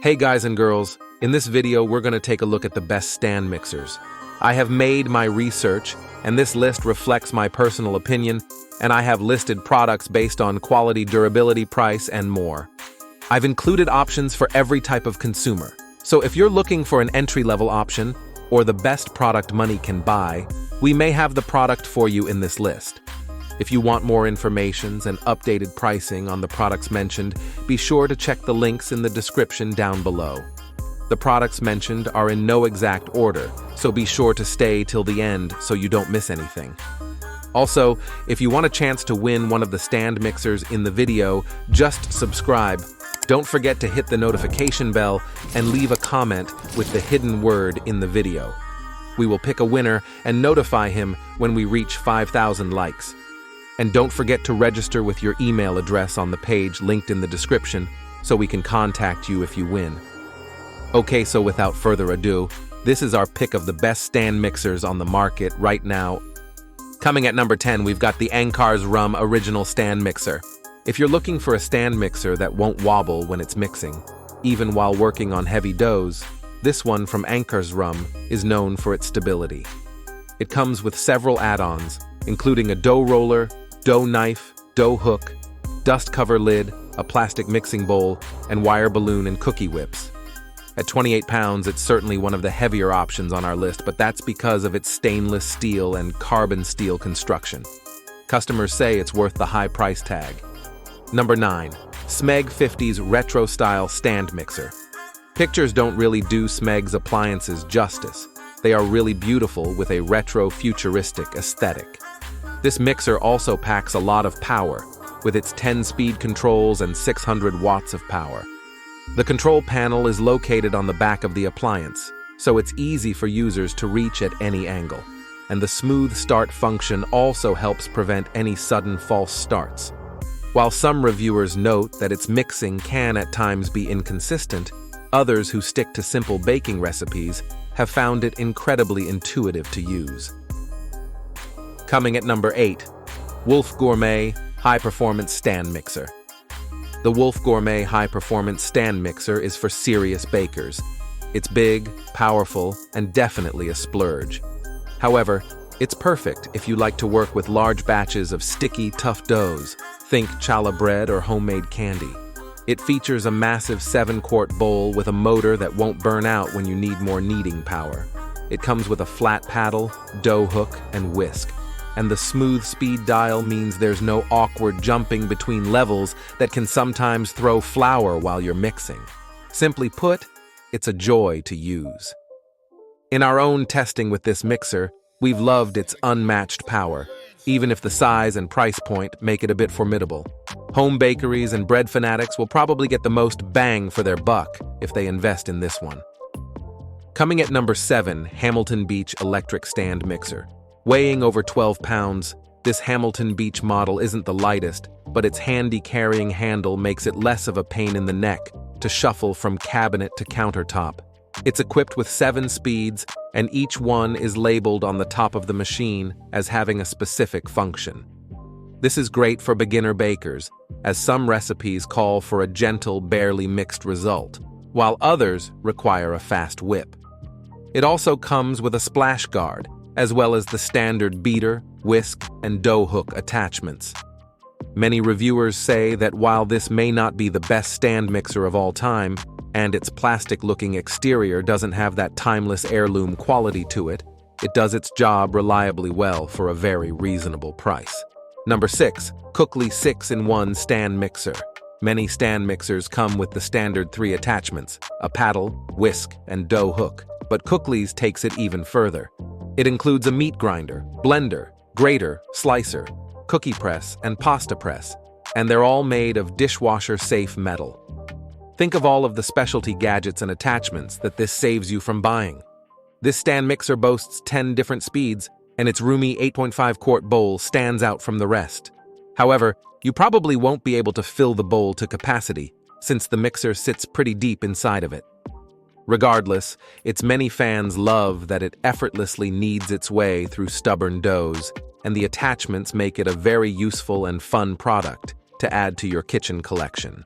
Hey guys and girls, in this video we're going to take a look at the best stand mixers. I have made my research, and this list reflects my personal opinion, and I have listed products based on quality, durability, price, and more. I've included options for every type of consumer, so if you're looking for an entry-level option, or the best product money can buy, we may have the product for you in this list. If you want more information and updated pricing on the products mentioned, be sure to check the links in the description down below. The products mentioned are in no exact order, so be sure to stay till the end so you don't miss anything. Also, if you want a chance to win one of the stand mixers in the video, just subscribe. Don't forget to hit the notification bell and leave a comment with the hidden word in the video. We will pick a winner and notify him when we reach 5,000 likes. And don't forget to register with your email address on the page linked in the description so we can contact you if you win. Okay, so without further ado, this is our pick of the best stand mixers on the market right now. Coming at number 10, we've got the Ankarsrum Original Stand Mixer. If you're looking for a stand mixer that won't wobble when it's mixing, even while working on heavy doughs, this one from Ankarsrum is known for its stability. It comes with several add-ons, including a dough roller, dough knife, dough hook, dust cover lid, a plastic mixing bowl, and wire balloon and cookie whips. At 28 pounds, it's certainly one of the heavier options on our list, but that's because of its stainless steel and carbon steel construction. Customers say it's worth the high price tag. Number 9. Smeg 50's Retro Style Stand Mixer. Pictures don't really do Smeg's appliances justice. They are really beautiful with a retro futuristic aesthetic. This mixer also packs a lot of power, with its 10-speed controls and 600 watts of power. The control panel is located on the back of the appliance, so it's easy for users to reach at any angle. And the smooth start function also helps prevent any sudden false starts. While some reviewers note that its mixing can at times be inconsistent, others who stick to simple baking recipes have found it incredibly intuitive to use. Coming at number 8, Wolf Gourmet High Performance Stand Mixer. The Wolf Gourmet High Performance Stand Mixer is for serious bakers. It's big, powerful, and definitely a splurge. However, it's perfect if you like to work with large batches of sticky, tough doughs. Think challah bread or homemade candy. It features a massive 7-quart bowl with a motor that won't burn out when you need more kneading power. It comes with a flat paddle, dough hook, and whisk. And the smooth speed dial means there's no awkward jumping between levels that can sometimes throw flour while you're mixing. Simply put, it's a joy to use. In our own testing with this mixer, we've loved its unmatched power, even if the size and price point make it a bit formidable. Home bakeries and bread fanatics will probably get the most bang for their buck if they invest in this one. Coming at number 7, Hamilton Beach Electric Stand Mixer. Weighing over 12 pounds, this Hamilton Beach model isn't the lightest, but its handy carrying handle makes it less of a pain in the neck to shuffle from cabinet to countertop. It's equipped with 7 speeds, and each one is labeled on the top of the machine as having a specific function. This is great for beginner bakers, as some recipes call for a gentle, barely mixed result, while others require a fast whip. It also comes with a splash guard, as well as the standard beater, whisk, and dough hook attachments. Many reviewers say that while this may not be the best stand mixer of all time, and its plastic-looking exterior doesn't have that timeless heirloom quality to it, it does its job reliably well for a very reasonable price. Number 6, Cooklee 6-in-1 Stand Mixer. Many stand mixers come with the standard 3 attachments, a paddle, whisk, and dough hook, but Cooklee's takes it even further. It includes a meat grinder, blender, grater, slicer, cookie press, and pasta press, and they're all made of dishwasher-safe metal. Think of all of the specialty gadgets and attachments that this saves you from buying. This stand mixer boasts 10 different speeds, and its roomy 8.5-quart bowl stands out from the rest. However, you probably won't be able to fill the bowl to capacity, since the mixer sits pretty deep inside of it. Regardless, its many fans love that it effortlessly kneads its way through stubborn doughs, and the attachments make it a very useful and fun product to add to your kitchen collection.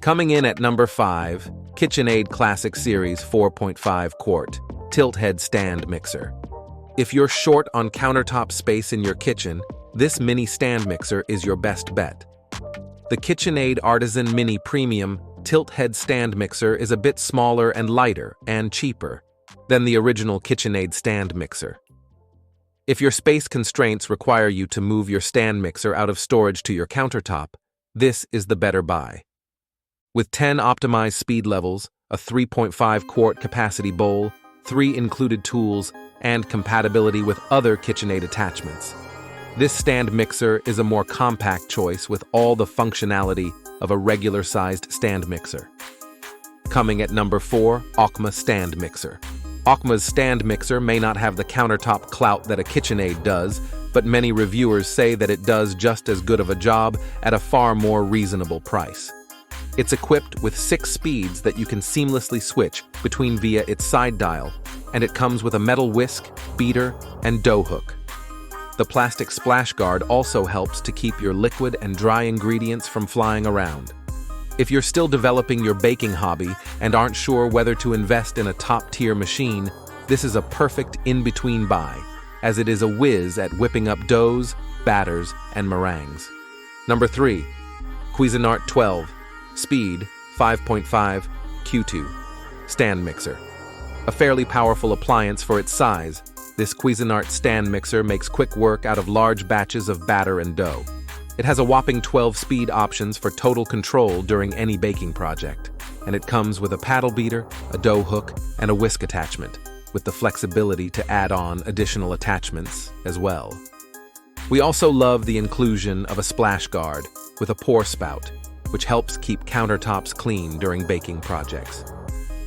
Coming in at number 5, KitchenAid Classic Series 4.5 Quart Tilt Head Stand Mixer. If you're short on countertop space in your kitchen, this mini stand mixer is your best bet. The KitchenAid Artisan Mini Premium Tilt Head Stand Mixer is a bit smaller and lighter and cheaper than the original KitchenAid stand mixer. If your space constraints require you to move your stand mixer out of storage to your countertop, this is the better buy. With 10 optimized speed levels, a 3.5 quart capacity bowl, 3 included tools, and compatibility with other KitchenAid attachments, this stand mixer is a more compact choice with all the functionality of a regular-sized stand mixer. Coming at number 4, Aucma Stand Mixer. Aucma's stand mixer may not have the countertop clout that a KitchenAid does, but many reviewers say that it does just as good of a job at a far more reasonable price. It's equipped with 6 speeds that you can seamlessly switch between via its side dial, and it comes with a metal whisk, beater, and dough hook. The plastic splash guard also helps to keep your liquid and dry ingredients from flying around. If you're still developing your baking hobby and aren't sure whether to invest in a top-tier machine, this is a perfect in-between buy, as it is a whiz at whipping up doughs, batters, and meringues. Number 3, Cuisinart 12 Speed 5.5 Q2 Stand Mixer. A fairly powerful appliance for its size, this Cuisinart stand mixer makes quick work out of large batches of batter and dough. It has a whopping 12 speed options for total control during any baking project, and it comes with a paddle beater, a dough hook, and a whisk attachment, with the flexibility to add on additional attachments as well. We also love the inclusion of a splash guard with a pour spout, which helps keep countertops clean during baking projects.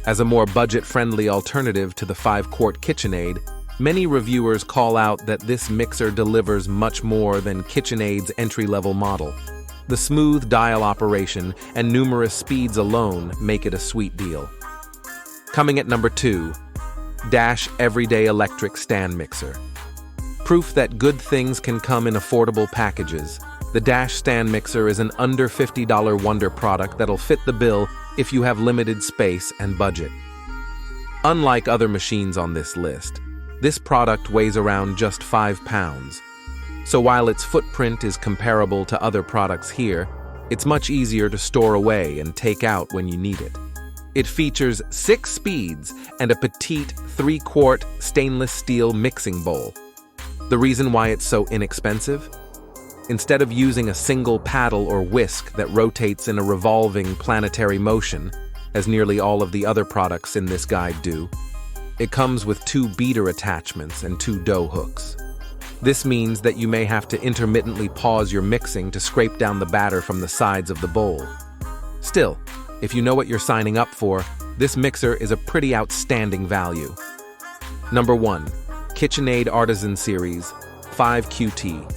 As a more budget-friendly alternative to the 5-quart KitchenAid, many reviewers call out that this mixer delivers much more than KitchenAid's entry-level model. The smooth dial operation and numerous speeds alone make it a sweet deal. Coming at number 2, Dash Everyday Electric Stand Mixer. Proof that good things can come in affordable packages, the Dash Stand Mixer is an under $50 wonder product that'll fit the bill if you have limited space and budget. Unlike other machines on this list, this product weighs around just 5 pounds. So while its footprint is comparable to other products here, it's much easier to store away and take out when you need it. It features 6 speeds and a petite 3-quart stainless steel mixing bowl. The reason why it's so inexpensive? Instead of using a single paddle or whisk that rotates in a revolving planetary motion, as nearly all of the other products in this guide do, it comes with 2 beater attachments and 2 dough hooks. This means that you may have to intermittently pause your mixing to scrape down the batter from the sides of the bowl. Still, if you know what you're signing up for, this mixer is a pretty outstanding value. Number 1, KitchenAid Artisan Series 5QT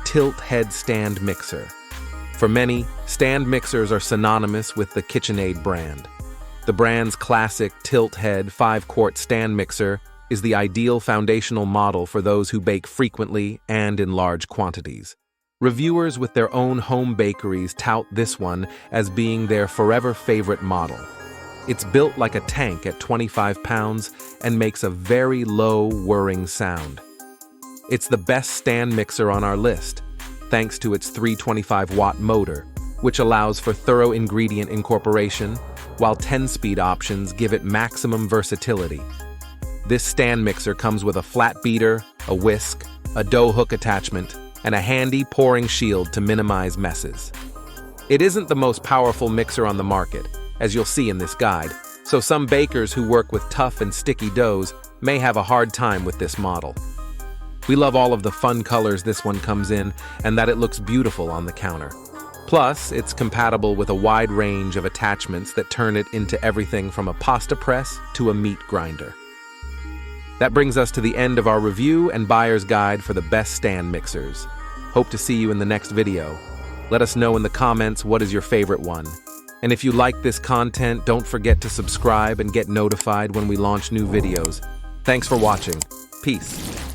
Tilt Head Stand Mixer. For many, stand mixers are synonymous with the KitchenAid brand. The brand's classic tilt head 5-quart stand mixer is the ideal foundational model for those who bake frequently and in large quantities. Reviewers with their own home bakeries tout this one as being their forever favorite model. It's built like a tank at 25 pounds and makes a very low whirring sound. It's the best stand mixer on our list, thanks to its 325-watt motor, which allows for thorough ingredient incorporation, while 10-speed options give it maximum versatility. This stand mixer comes with a flat beater, a whisk, a dough hook attachment, and a handy pouring shield to minimize messes. It isn't the most powerful mixer on the market, as you'll see in this guide, so some bakers who work with tough and sticky doughs may have a hard time with this model. We love all of the fun colors this one comes in and that it looks beautiful on the counter. Plus, it's compatible with a wide range of attachments that turn it into everything from a pasta press to a meat grinder. That brings us to the end of our review and buyer's guide for the best stand mixers. Hope to see you in the next video. Let us know in the comments what is your favorite one. And if you like this content, don't forget to subscribe and get notified when we launch new videos. Thanks for watching. Peace.